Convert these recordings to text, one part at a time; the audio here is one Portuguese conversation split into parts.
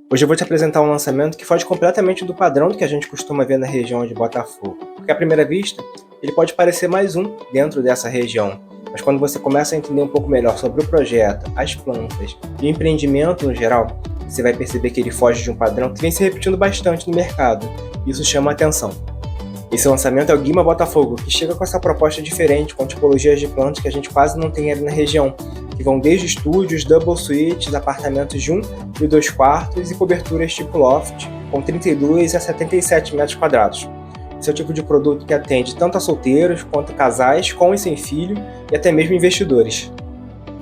Hoje eu vou te apresentar um lançamento que foge completamente do padrão do que a gente costuma ver na região de Botafogo, porque à primeira vista ele pode parecer mais um dentro dessa região, mas quando você começa a entender um pouco melhor sobre o projeto, as plantas e o empreendimento no geral, você vai perceber que ele foge de um padrão que vem se repetindo bastante no mercado. Isso chama a atenção. Esse lançamento é o Guima Botafogo, que chega com essa proposta diferente, com tipologias de plantas que a gente quase não tem ali na região, que vão desde estúdios, double suites, apartamentos de 1 e 2 quartos e coberturas tipo loft, com 32 a 77 metros quadrados. Esse é o tipo de produto que atende tanto a solteiros quanto casais com e sem filho e até mesmo investidores.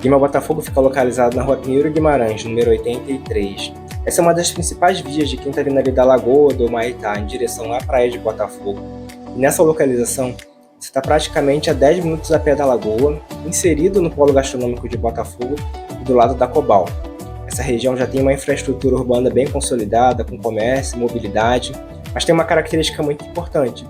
Guima Botafogo fica localizado na Rua Pinheiro Guimarães, número 83. Essa é uma das principais vias de quem está vindo ali da Lagoa do Humaitá, em direção à praia de Botafogo. E nessa localização, você está praticamente a 10 minutos a pé da Lagoa, inserido no polo gastronômico de Botafogo e do lado da Cobal. Essa região já tem uma infraestrutura urbana bem consolidada, com comércio, mobilidade, mas tem uma característica muito importante,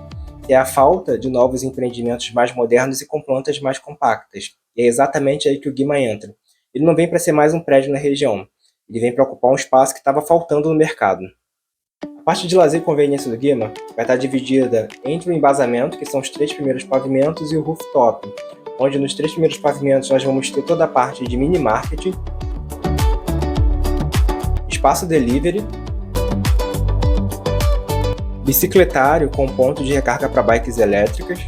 que é a falta de novos empreendimentos mais modernos e com plantas mais compactas. E é exatamente aí que o Guima entra. Ele não vem para ser mais um prédio na região, ele vem para ocupar um espaço que estava faltando no mercado. A parte de lazer e conveniência do Guima vai estar dividida entre o embasamento, que são os 3 primeiros pavimentos, e o rooftop, onde nos 3 primeiros pavimentos nós vamos ter toda a parte de mini marketing, espaço delivery, bicicletário com ponto de recarga para bikes elétricas,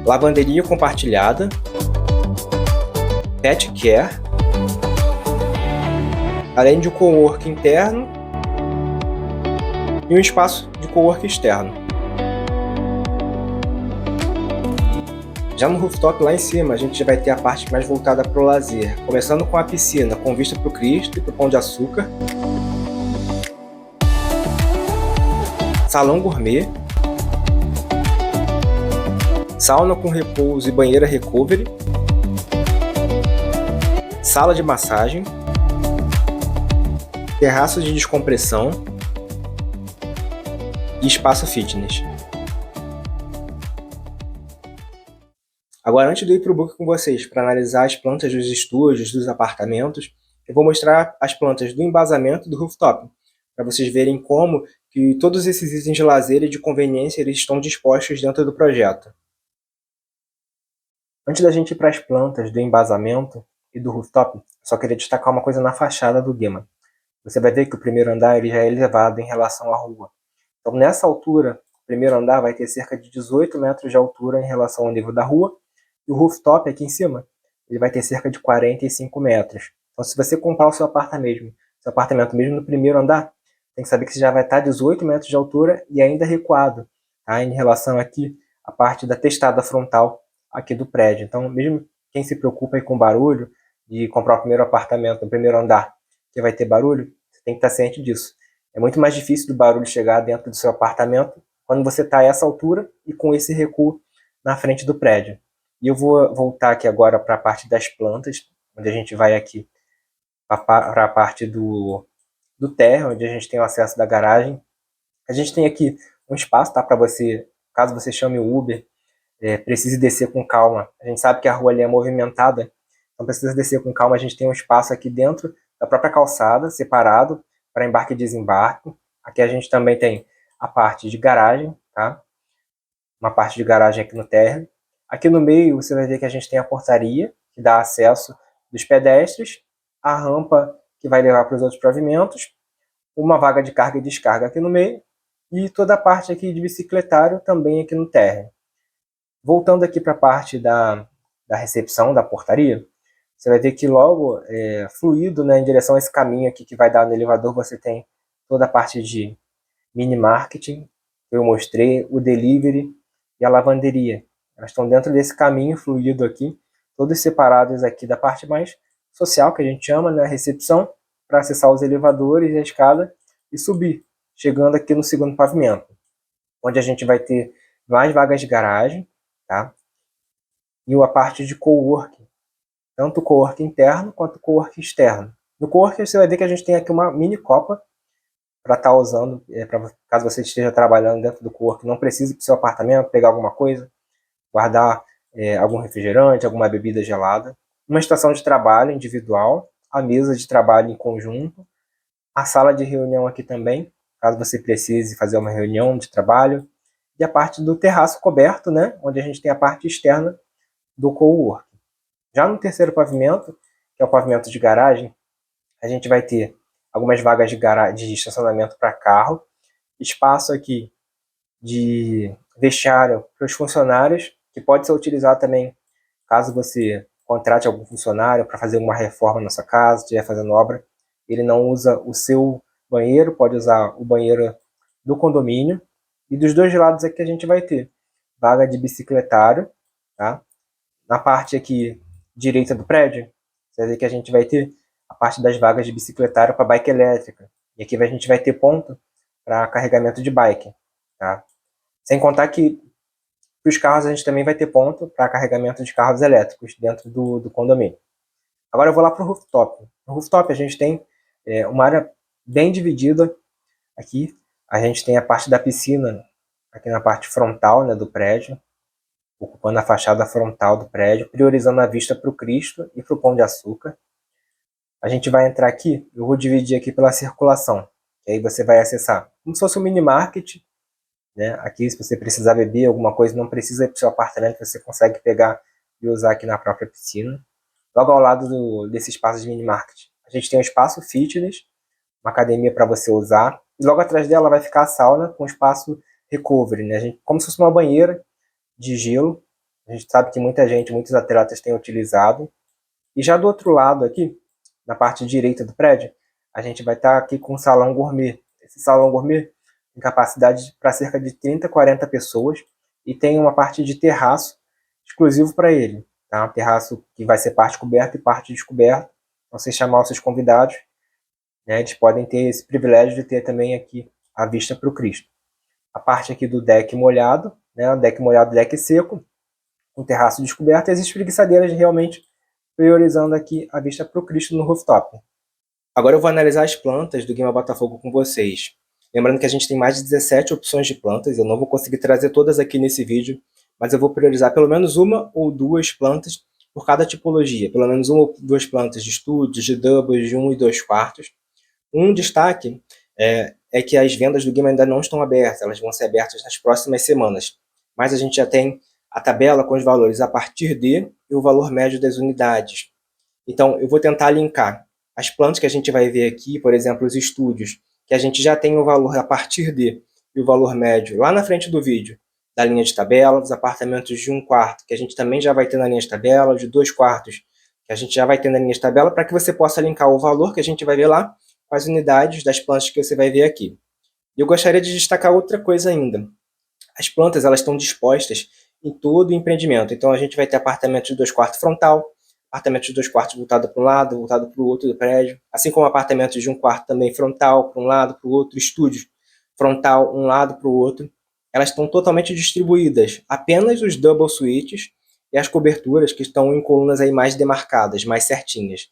lavanderia compartilhada, pet care, além de um cowork interno e um espaço de cowork externo. Já no rooftop lá em cima, a gente já vai ter a parte mais voltada para o lazer, começando com a piscina com vista para o Cristo e para o Pão de Açúcar, salão gourmet, sauna com repouso e banheira recovery, sala de massagem, terraço de descompressão e espaço fitness. Agora, antes de eu ir para o book com vocês para analisar as plantas dos estúdios, dos apartamentos, eu vou mostrar as plantas do embasamento do rooftop, para vocês verem como que todos esses itens de lazer e de conveniência eles estão dispostos dentro do projeto. Antes da gente ir para as plantas do embasamento e do rooftop, só queria destacar uma coisa na fachada do Guima. Você vai ver que o primeiro andar ele já é elevado em relação à rua. Então, nessa altura, o primeiro andar vai ter cerca de 18 metros de altura em relação ao nível da rua, e o rooftop aqui em cima ele vai ter cerca de 45 metros. Então, se você comprar o seu apartamento mesmo no primeiro andar, tem que saber que você já vai estar a 18 metros de altura e ainda recuado, tá? Em relação aqui à parte da testada frontal aqui do prédio. Então, mesmo quem se preocupa aí com barulho de comprar o primeiro apartamento no primeiro andar, que vai ter barulho, você tem que estar ciente disso. É muito mais difícil do barulho chegar dentro do seu apartamento quando você está a essa altura e com esse recuo na frente do prédio. E eu vou voltar aqui agora para a parte das plantas, onde a gente vai aqui para a parte do térreo, onde a gente tem o acesso da garagem. A gente tem aqui um espaço, tá, para você, caso você chame o Uber, precise descer com calma. A gente sabe que a rua ali é movimentada, então precisa descer com calma. A gente tem um espaço aqui dentro da própria calçada, separado para embarque e desembarque. Aqui a gente também tem a parte de garagem, tá? Uma parte de garagem aqui no térreo. Aqui no meio você vai ver que a gente tem a portaria, que dá acesso dos pedestres, a rampa que vai levar para os outros pavimentos, uma vaga de carga e descarga aqui no meio, e toda a parte aqui de bicicletário também aqui no térreo. Voltando aqui para a parte da recepção, da portaria, você vai ver que logo, fluido, né, em direção a esse caminho aqui que vai dar no elevador, você tem toda a parte de mini marketing, que eu mostrei, o delivery e a lavanderia. Elas estão dentro desse caminho fluido aqui, todos separados aqui da parte mais social, que a gente chama, né, a recepção, para acessar os elevadores e a escada e subir, chegando aqui no segundo pavimento, onde a gente vai ter mais vagas de garagem, tá? E a parte de coworking, tanto o coworking interno quanto o coworking externo. No coworking você vai ver que a gente tem aqui uma mini copa para estar usando, caso você esteja trabalhando dentro do coworking, não precise ir para o seu apartamento pegar alguma coisa, guardar algum refrigerante, alguma bebida gelada. Uma estação de trabalho individual, a mesa de trabalho em conjunto, a sala de reunião aqui também, caso você precise fazer uma reunião de trabalho, e a parte do terraço coberto, né, onde a gente tem a parte externa do coworking. Já no terceiro pavimento, que é o pavimento de garagem, a gente vai ter algumas vagas de estacionamento para carro, espaço aqui de vestiário para os funcionários, que pode ser utilizado também caso você contrate algum funcionário para fazer uma reforma na sua casa, estiver fazendo obra, ele não usa o seu banheiro, pode usar o banheiro do condomínio. E dos dois lados aqui a gente vai ter vaga de bicicletário, tá? Na parte aqui direita do prédio, você vai ver que a gente vai ter a parte das vagas de bicicletário para bike elétrica. E aqui a gente vai ter ponto para carregamento de bike, tá? Sem contar que para os carros a gente também vai ter ponto para carregamento de carros elétricos dentro do condomínio. Agora eu vou lá para o rooftop. No rooftop a gente tem uma área bem dividida aqui. A gente tem a parte da piscina aqui na parte frontal, né, do prédio, ocupando a fachada frontal do prédio, priorizando a vista para o Cristo e para o Pão de Açúcar. A gente vai entrar aqui, eu vou dividir aqui pela circulação, que aí você vai acessar como se fosse um mini market, né? Aqui, se você precisar beber alguma coisa, não precisa ir para o seu apartamento, você consegue pegar e usar aqui na própria piscina. Logo ao lado desse espaço de mini market, a gente tem um espaço fitness, uma academia para você usar, e logo atrás dela vai ficar a sauna com espaço recovery, né? Como se fosse uma banheira de gelo. A gente sabe que muitos atletas têm utilizado. E já do outro lado aqui, na parte direita do prédio, a gente vai estar aqui com um salão gourmet. Esse salão gourmet tem capacidade para cerca de 30, 40 pessoas e tem uma parte de terraço exclusivo para ele. Tá? Um terraço que vai ser parte coberta e parte descoberta. Então, você chamar os seus convidados, né, eles podem ter esse privilégio de ter também aqui a vista para o Cristo. A parte aqui do deck molhado, né, o deck molhado, deck seco, com terraço descoberto, e as espreguiçadeiras realmente priorizando aqui a vista para o Cristo no rooftop. Agora eu vou analisar as plantas do Guima Botafogo com vocês. Lembrando que a gente tem mais de 17 opções de plantas, eu não vou conseguir trazer todas aqui nesse vídeo, mas eu vou priorizar pelo menos uma ou duas plantas por cada tipologia, pelo menos uma ou duas plantas de estúdios, de doubles, de 1 e 2 quartos. Um destaque é que as vendas do Guima ainda não estão abertas, elas vão ser abertas nas próximas semanas, mas a gente já tem a tabela com os valores a partir de e o valor médio das unidades. Então, eu vou tentar linkar as plantas que a gente vai ver aqui, por exemplo, os estúdios, que a gente já tem o valor a partir de e o valor médio lá na frente do vídeo, da linha de tabela, dos apartamentos de 1 quarto, que a gente também já vai ter na linha de tabela, de 2 quartos, que a gente já vai ter na linha de tabela, para que você possa linkar o valor que a gente vai ver lá com as unidades das plantas que você vai ver aqui. E eu gostaria de destacar outra coisa ainda. As plantas elas estão dispostas em todo o empreendimento. Então, a gente vai ter apartamento de 2 quartos frontal, apartamento de 2 quartos voltado para um lado, voltado para o outro do prédio, assim como apartamento de 1 quarto também frontal, para um lado, para o outro, estúdios frontal, um lado para o outro. Elas estão totalmente distribuídas, apenas os double suites e as coberturas que estão em colunas aí mais demarcadas, mais certinhas.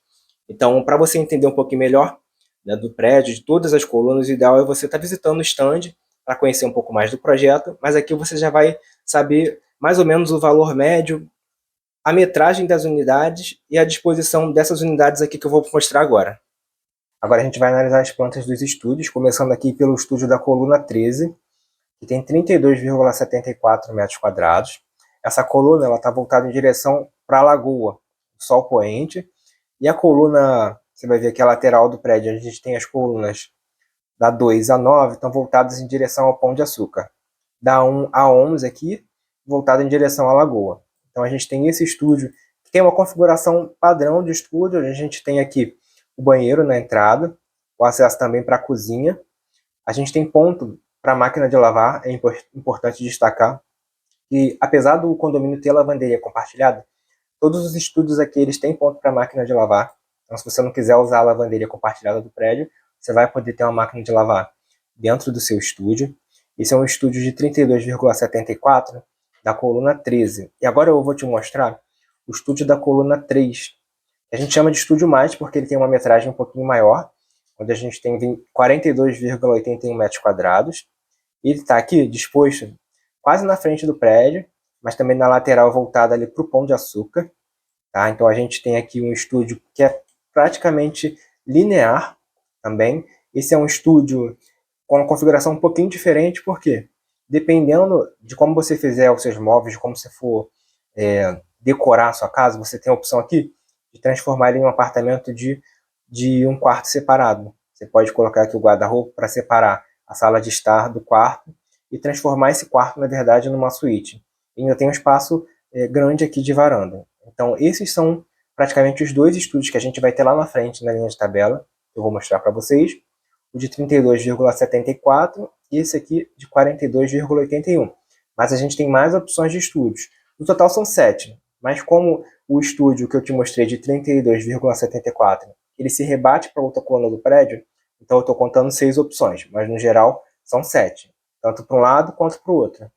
Então, para você entender um pouquinho melhor, né, do prédio, de todas as colunas, o ideal é você estar visitando o stand para conhecer um pouco mais do projeto, mas aqui você já vai saber mais ou menos o valor médio, a metragem das unidades e a disposição dessas unidades aqui que eu vou mostrar agora. Agora a gente vai analisar as plantas dos estúdios, começando aqui pelo estúdio da coluna 13, que tem 32,74 metros quadrados. Essa coluna está voltada em direção para a lagoa, sol poente, e a coluna, você vai ver aqui a lateral do prédio, a gente tem as colunas da 2 a 9 estão voltadas em direção ao Pão de Açúcar. Da 1 a 11 aqui, voltada em direção à lagoa. Então a gente tem esse estúdio, que tem uma configuração padrão de estúdio. A gente tem aqui o banheiro na entrada, o acesso também para a cozinha. A gente tem ponto para a máquina de lavar, é importante destacar. E apesar do condomínio ter lavanderia compartilhada, todos os estúdios aqui eles têm ponto para a máquina de lavar. Então se você não quiser usar a lavanderia compartilhada do prédio, você vai poder ter uma máquina de lavar dentro do seu estúdio. Esse é um estúdio de 32,74 da coluna 13. E agora eu vou te mostrar o estúdio da coluna 3. A gente chama de estúdio mais porque ele tem uma metragem um pouquinho maior, onde a gente tem 42,81 metros quadrados. E ele está aqui disposto quase na frente do prédio, mas também na lateral voltada ali para o Pão de Açúcar. Tá? Então a gente tem aqui um estúdio que é praticamente linear também. Esse é um estúdio com uma configuração um pouquinho diferente, porque dependendo de como você fizer os seus móveis, de como você for decorar a sua casa, você tem a opção aqui de transformar ele em um apartamento de um quarto separado. Você pode colocar aqui o guarda-roupa para separar a sala de estar do quarto e transformar esse quarto, na verdade, numa suíte. E ainda tem um espaço grande aqui de varanda. Então, esses são praticamente os dois estúdios que a gente vai ter lá na frente, na linha de tabela, que eu vou mostrar para vocês. O de 32,74 e esse aqui de 42,81. Mas a gente tem mais opções de estúdios. No total são 7, mas como o estúdio que eu te mostrei de 32,74, ele se rebate para outra coluna do prédio, então eu estou contando 6 opções, mas no geral são 7, tanto para um lado quanto para o outro.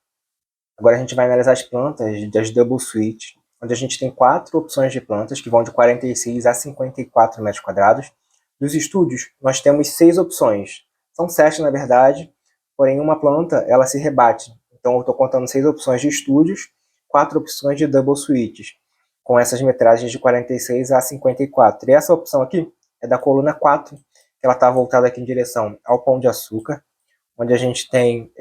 Agora a gente vai analisar as plantas das Double Suite, onde a gente tem 4 opções de plantas que vão de 46 a 54 metros quadrados. Dos estúdios, nós temos 6 opções. São 7 na verdade, porém uma planta ela se rebate. Então eu estou contando 6 opções de estúdios, 4 opções de Double Suites, com essas metragens de 46 a 54. E essa opção aqui é da coluna 4, que ela está voltada aqui em direção ao Pão de Açúcar, onde a gente tem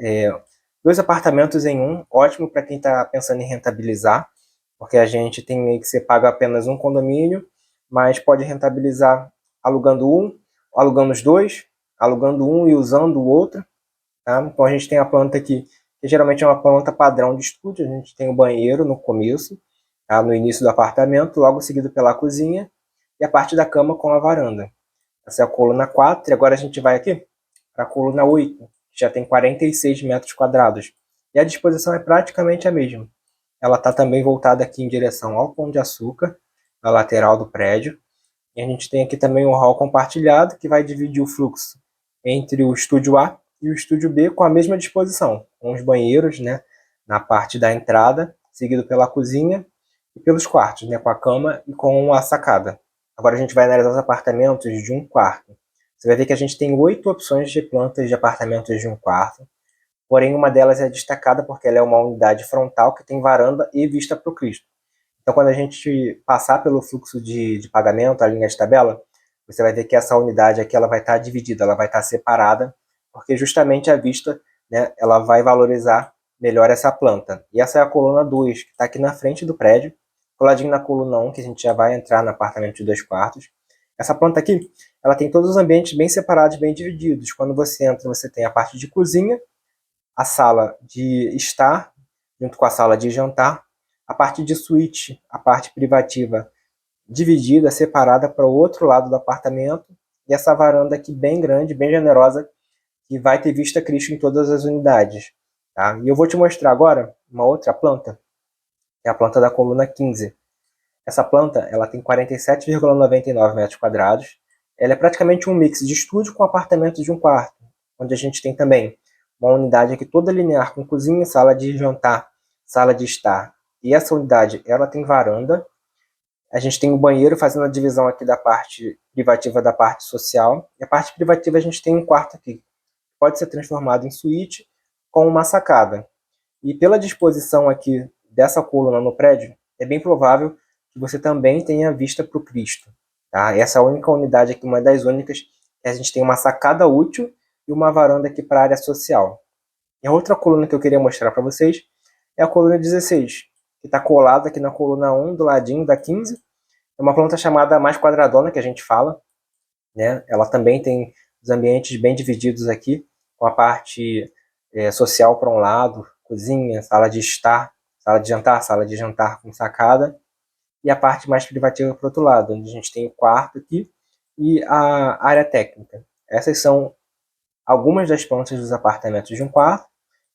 2 apartamentos em um, ótimo para quem está pensando em rentabilizar, porque a gente tem que você paga apenas um condomínio, mas pode rentabilizar alugando um, alugando os dois, alugando um e usando o outro. Tá? Então a gente tem a planta aqui, que geralmente é uma planta padrão de estúdio, a gente tem o banheiro no começo, tá? No início do apartamento, logo seguido pela cozinha, e a parte da cama com a varanda. Essa é a coluna 4, e agora a gente vai aqui para a coluna 8, já tem 46 metros quadrados. E a disposição é praticamente a mesma. Ela está também voltada aqui em direção ao Pão de Açúcar, na lateral do prédio. E a gente tem aqui também um hall compartilhado, que vai dividir o fluxo entre o estúdio A e o estúdio B com a mesma disposição, com os banheiros, né, na parte da entrada, seguido pela cozinha e pelos quartos, né, com a cama e com a sacada. Agora a gente vai analisar os apartamentos de um quarto. Você vai ver que a gente tem 8 opções de plantas de apartamentos de um quarto, porém uma delas é destacada porque ela é uma unidade frontal que tem varanda e vista para o Cristo. Então quando a gente passar pelo fluxo de pagamento, a linha de tabela, você vai ver que essa unidade aqui ela vai estar dividida, ela vai estar separada, porque justamente a vista, né, ela vai valorizar melhor essa planta. E essa é a coluna 2, que está aqui na frente do prédio, coladinho na coluna 1, que a gente já vai entrar no apartamento de 2 quartos. Essa planta aqui, ela tem todos os ambientes bem separados, bem divididos. Quando você entra, você tem a parte de cozinha, a sala de estar, junto com a sala de jantar, a parte de suíte, a parte privativa, dividida, separada para o outro lado do apartamento, e essa varanda aqui bem grande, bem generosa, que vai ter vista Cristo em todas as unidades. Tá? E eu vou te mostrar agora uma outra planta, que é a planta da coluna 15. Essa planta ela tem 47,99 metros quadrados. Ela é praticamente um mix de estúdio com apartamento de um quarto, onde a gente tem também uma unidade aqui toda linear com cozinha, sala de jantar, sala de estar. E essa unidade ela tem varanda. A gente tem o banheiro fazendo a divisão aqui da parte privativa da parte social. E a parte privativa a gente tem um quarto aqui. Pode ser transformado em suíte com uma sacada. E pela disposição aqui dessa coluna no prédio, é bem provável que você também tenha vista para o Cristo. Tá? Essa é a única unidade aqui, uma das únicas, que a gente tem uma sacada útil e uma varanda aqui para a área social. E a outra coluna que eu queria mostrar para vocês é a coluna 16, que está colada aqui na coluna 1, do ladinho da 15. É uma planta chamada mais quadradona, que a gente fala. Né? Ela também tem os ambientes bem divididos aqui, com a parte social para um lado, cozinha, sala de estar, sala de jantar com sacada, e a parte mais privativa para o outro lado, onde a gente tem o quarto aqui e a área técnica. Essas são algumas das plantas dos apartamentos de um quarto,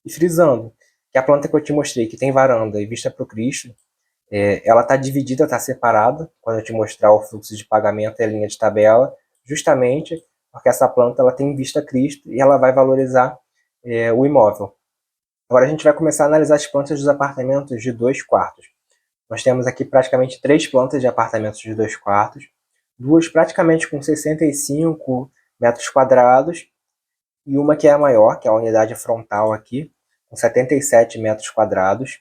e frisando que a planta que eu te mostrei, que tem varanda e vista para o Cristo, ela está dividida, está separada, quando eu te mostrar o fluxo de pagamento e a linha de tabela, justamente porque essa planta ela tem vista Cristo e ela vai valorizar o imóvel. Agora a gente vai começar a analisar as plantas dos apartamentos de 2 quartos. Nós temos aqui praticamente 3 plantas de apartamentos de 2 quartos, duas praticamente com 65 metros quadrados e uma que é a maior, que é a unidade frontal aqui, com 77 metros quadrados.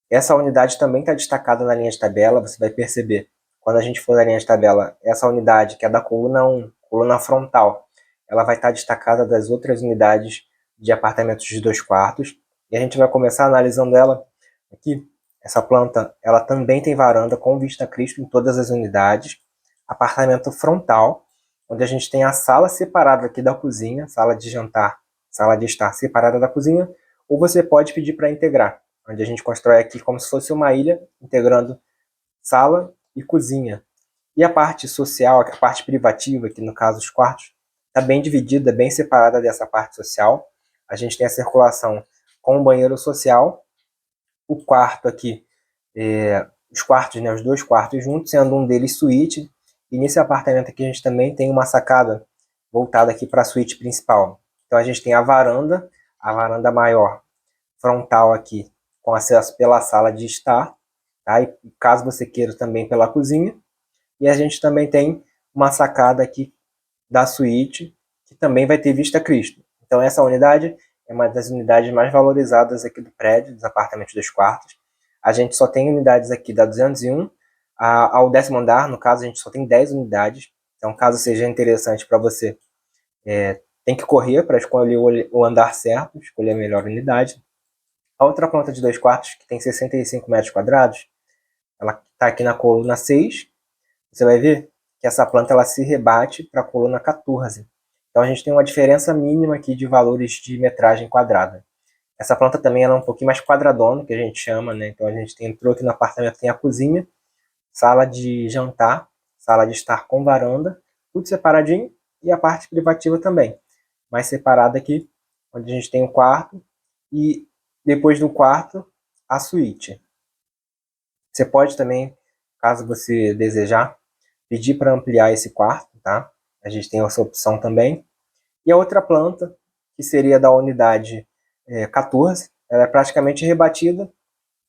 Essa unidade também está destacada na linha de tabela, você vai perceber quando a gente for na linha de tabela, essa unidade que é da coluna 1, coluna frontal, ela vai estar destacada das outras unidades de apartamentos de 2 quartos. E a gente vai começar analisando ela aqui. Essa planta, ela também tem varanda com vista a Cristo em todas as unidades. Apartamento frontal, onde a gente tem a sala separada aqui da cozinha, sala de jantar, sala de estar separada da cozinha, ou você pode pedir para integrar, onde a gente constrói aqui como se fosse uma ilha, integrando sala e cozinha. E a parte social, a parte privativa, que no caso os quartos, está bem dividida, bem separada dessa parte social. A gente tem a circulação com o banheiro social, o quarto aqui, os quartos, né, os 2 quartos juntos, sendo um deles suíte. E nesse apartamento aqui a gente também tem uma sacada voltada aqui para a suíte principal. Então a gente tem a varanda maior, frontal aqui, com acesso pela sala de estar, tá? E caso você queira também pela cozinha. E a gente também tem uma sacada aqui da suíte, que também vai ter vista a Cristo. Então essa unidade é uma das unidades mais valorizadas aqui do prédio, dos apartamentos 2 quartos. A gente só tem unidades aqui da 201 ao 10º andar, no caso a gente só tem 10 unidades. Então caso seja interessante para você, tem que correr para escolher o andar certo, escolher a melhor unidade. A outra planta de 2 quartos, que tem 65 metros quadrados, ela está aqui na coluna 6. Você vai ver que essa planta ela se rebate para a coluna 14. Então a gente tem uma diferença mínima aqui de valores de metragem quadrada. Essa planta também ela é um pouquinho mais quadradona, que a gente chama, né? Então a gente entrou aqui no apartamento, tem a cozinha, sala de jantar, sala de estar com varanda, tudo separadinho, e a parte privativa também, mais separada aqui, onde a gente tem o quarto e depois do quarto a suíte. Você pode também, caso você desejar, pedir para ampliar esse quarto, tá? A gente tem essa opção também. E a outra planta, que seria da unidade 14, ela é praticamente rebatida.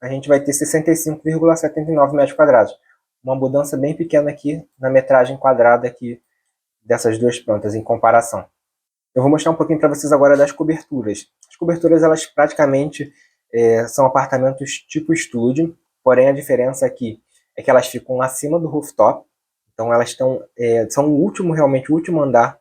A gente vai ter 65,79 metros quadrados. Uma mudança bem pequena aqui na metragem quadrada aqui dessas duas plantas em comparação. Eu vou mostrar um pouquinho para vocês agora das coberturas. As coberturas, elas praticamente são apartamentos tipo estúdio, porém a diferença aqui é que elas ficam acima do rooftop. Então elas são realmente o último andar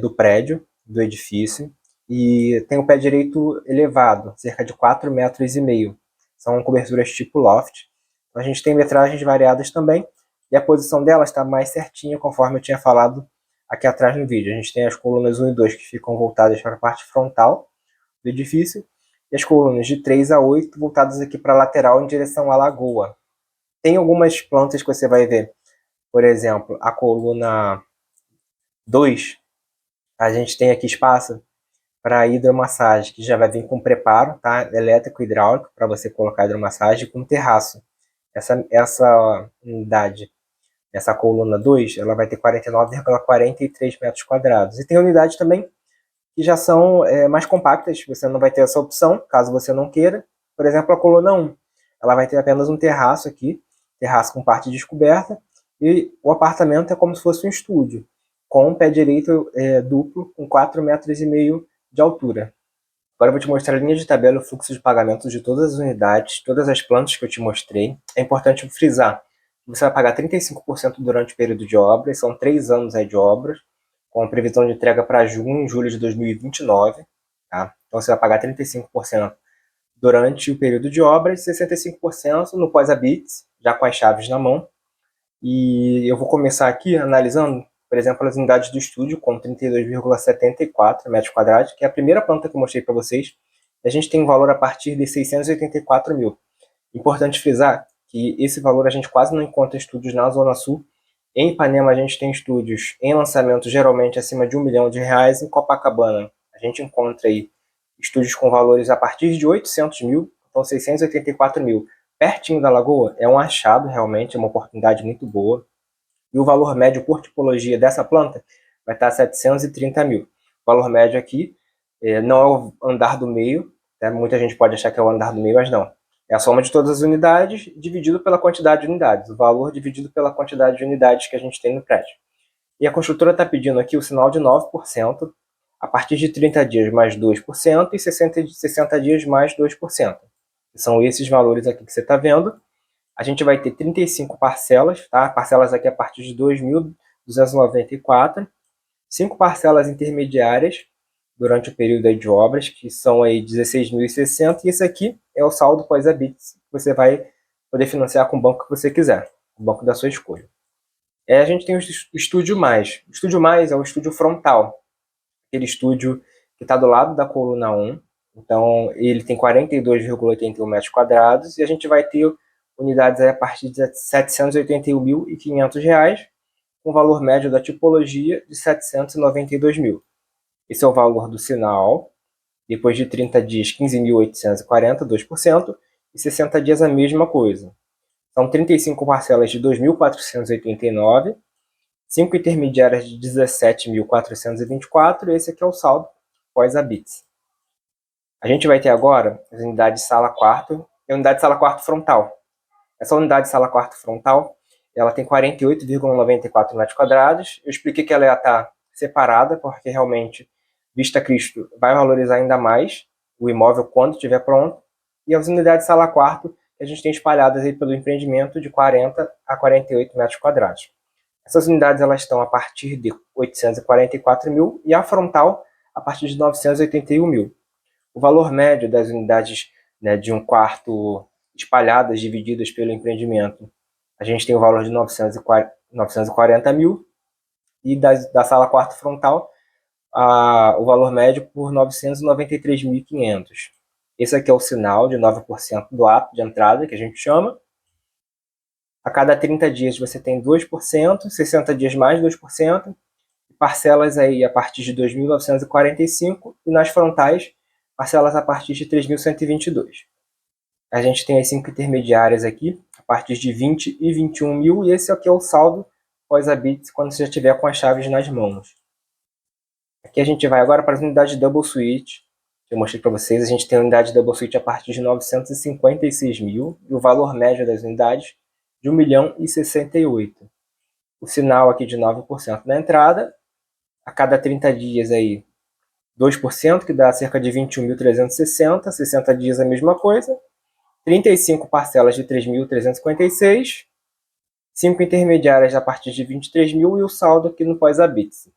do prédio, do edifício, e tem o pé direito elevado, cerca de 4,5 metros. São coberturas tipo loft. Então, a gente tem metragens variadas também, e a posição delas está mais certinha, conforme eu tinha falado aqui atrás no vídeo. A gente tem as colunas 1 e 2 que ficam voltadas para a parte frontal do edifício, e as colunas de 3 a 8 voltadas aqui para a lateral em direção à lagoa. Tem algumas plantas que você vai ver, por exemplo, a coluna 2, a gente tem aqui espaço para hidromassagem, que já vai vir com preparo, tá? Elétrico e hidráulico, para você colocar hidromassagem com terraço. Essa unidade, essa coluna 2, ela vai ter 49,43 metros quadrados. E tem unidades também que já são mais compactas, você não vai ter essa opção, caso você não queira. Por exemplo, a coluna 1, ela vai ter apenas um terraço aqui, terraço com parte descoberta, e o apartamento é como se fosse um estúdio, com um pé direito duplo, com 4,5 metros de altura. Agora eu vou te mostrar a linha de tabela e o fluxo de pagamento de todas as unidades, todas as plantas que eu te mostrei. É importante frisar que você vai pagar 35% durante o período de obras, são 3 anos aí de obras, com previsão de entrega para junho e julho de 2029. Tá? Então você vai pagar 35% durante o período de obras, 65% no pós-habits, já com as chaves na mão. E eu vou começar aqui analisando, por exemplo, as unidades do estúdio com 32,74 metros quadrados, que é a primeira planta que eu mostrei para vocês. A gente tem um valor a partir de 684 mil. Importante frisar que esse valor a gente quase não encontra estúdios na Zona Sul. Em Ipanema a gente tem estúdios em lançamento geralmente acima de R$1 milhão. Em Copacabana a gente encontra aí estúdios com valores a partir de 800 mil, então 684 mil. Pertinho da Lagoa é um achado realmente, é uma oportunidade muito boa. E o valor médio por tipologia dessa planta vai estar 730 mil. O valor médio aqui não é o andar do meio, né? Muita gente pode achar que é o andar do meio, mas não. É a soma de todas as unidades dividido pela quantidade de unidades. O valor dividido pela quantidade de unidades que a gente tem no prédio. E a construtora está pedindo aqui o sinal de 9%, a partir de 30 dias mais 2% e 60 dias mais 2%. São esses valores aqui que você está vendo. A gente vai ter 35 parcelas, tá? Parcelas aqui a partir de 2.294, 5 parcelas intermediárias durante o período aí de obras, que são aí 16.060, e esse aqui é o saldo pós-habites, que você vai poder financiar com o banco que você quiser, o banco da sua escolha. A gente tem o Estúdio Mais. O Estúdio Mais é o estúdio frontal, aquele estúdio que está do lado da coluna 1. Então, ele tem 42,81 metros quadrados e a gente vai ter unidades aí a partir de R$ 781.500, com valor médio da tipologia de R$ 792 mil. Esse é o valor do sinal. Depois de 30 dias, 15.840, 2%, e 60 dias a mesma coisa. São 35 parcelas de 2.489, 5 intermediárias de 17.424, e esse aqui é o saldo pós-habites. A gente vai ter agora as unidades sala-quarto e a unidade sala-quarto frontal. Essa unidade sala-quarto frontal, ela tem 48,94 metros quadrados. Eu expliquei que ela ia estar separada, porque realmente Vista Cristo vai valorizar ainda mais o imóvel quando estiver pronto. E as unidades sala-quarto que a gente tem espalhadas aí pelo empreendimento de 40 a 48 metros quadrados. Essas unidades elas estão a partir de 844 mil e a frontal a partir de 981 mil. O valor médio das unidades, né, de um quarto espalhadas, divididas pelo empreendimento, a gente tem o valor de 940 mil, e da sala quarto frontal, o valor médio por 993.500. Esse aqui é o sinal de 9% do ato de entrada, que a gente chama. A cada 30 dias você tem 2%, 60 dias mais 2%, parcelas aí a partir de 2.945 e nas frontais, parcelas a partir de 3.122. A gente tem as 5 intermediárias aqui, a partir de 20 e 21 mil, e esse aqui é o saldo pós-habites quando você já tiver com as chaves nas mãos. Aqui a gente vai agora para as unidades Double Suite, que eu mostrei para vocês. A gente tem a unidade Double Suite a partir de 956 mil, e o valor médio das unidades de 1.068.000. O sinal aqui de 9% na entrada, a cada 30 dias aí 2%, que dá cerca de 21.360, 60 dias a mesma coisa, 35 parcelas de 3.356, 5 intermediárias a partir de 23 mil e o saldo aqui no pós-habites.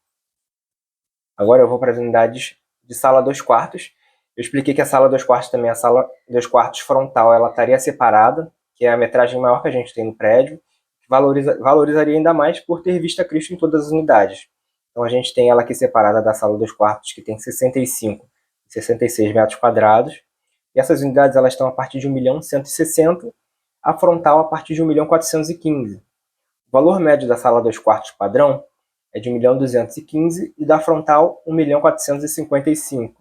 Agora eu vou para as unidades de sala 2 quartos. Eu expliquei que a sala 2 quartos também, a sala 2 quartos frontal, ela estaria separada, que é a metragem maior que a gente tem no prédio, valorizaria ainda mais por ter Vista Cristo em todas as unidades. Então a gente tem ela aqui separada da sala 2 quartos, que tem 65 e 66 metros quadrados. E essas unidades elas estão a partir de 1.160.000, a frontal a partir de 1.415.000. O valor médio da sala 2 quartos padrão é de 1.215.000 e da frontal 1.455.000,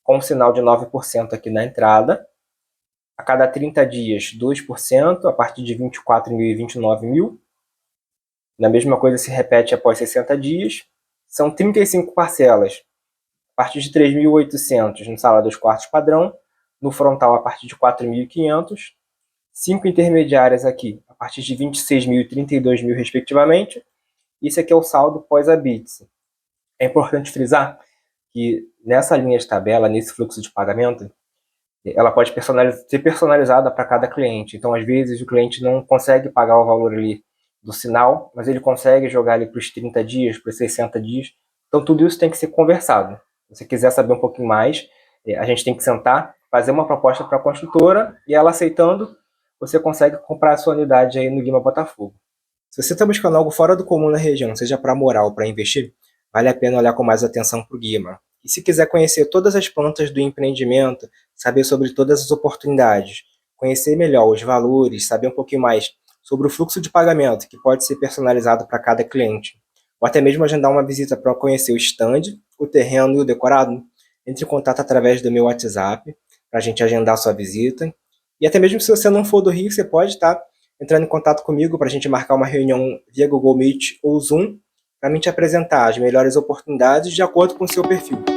com um sinal de 9% aqui na entrada. A cada 30 dias, 2%, a partir de 24.000 e 29.000. A mesma coisa se repete após 60 dias. São 35 parcelas, a partir de 3.800 no sala 2 quartos padrão, no frontal a partir de 4.500, 5 intermediárias aqui a partir de 26.000 e 32.000 respectivamente. Isso aqui é o saldo pós-habites. É importante frisar que nessa linha de tabela, nesse fluxo de pagamento, ela pode ser personalizada para cada cliente. Então, às vezes, o cliente não consegue pagar o valor ali do sinal, mas ele consegue jogar ali para os 30 dias, para os 60 dias. Então, tudo isso tem que ser conversado. Se você quiser saber um pouquinho mais, a gente tem que sentar, fazer uma proposta para a construtora e ela aceitando, você consegue comprar a sua unidade aí no Guima Botafogo. Se você está buscando algo fora do comum na região, seja para morar ou para investir, vale a pena olhar com mais atenção para o Guima. E se quiser conhecer todas as plantas do empreendimento, saber sobre todas as oportunidades, conhecer melhor os valores, saber um pouquinho mais sobre o fluxo de pagamento, que pode ser personalizado para cada cliente, ou até mesmo agendar uma visita para conhecer o stand, o terreno e o decorado, entre em contato através do meu WhatsApp, para a gente agendar a sua visita. E até mesmo se você não for do Rio, você pode estar entrando em contato comigo para a gente marcar uma reunião via Google Meet ou Zoom, para mim te apresentar as melhores oportunidades de acordo com o seu perfil.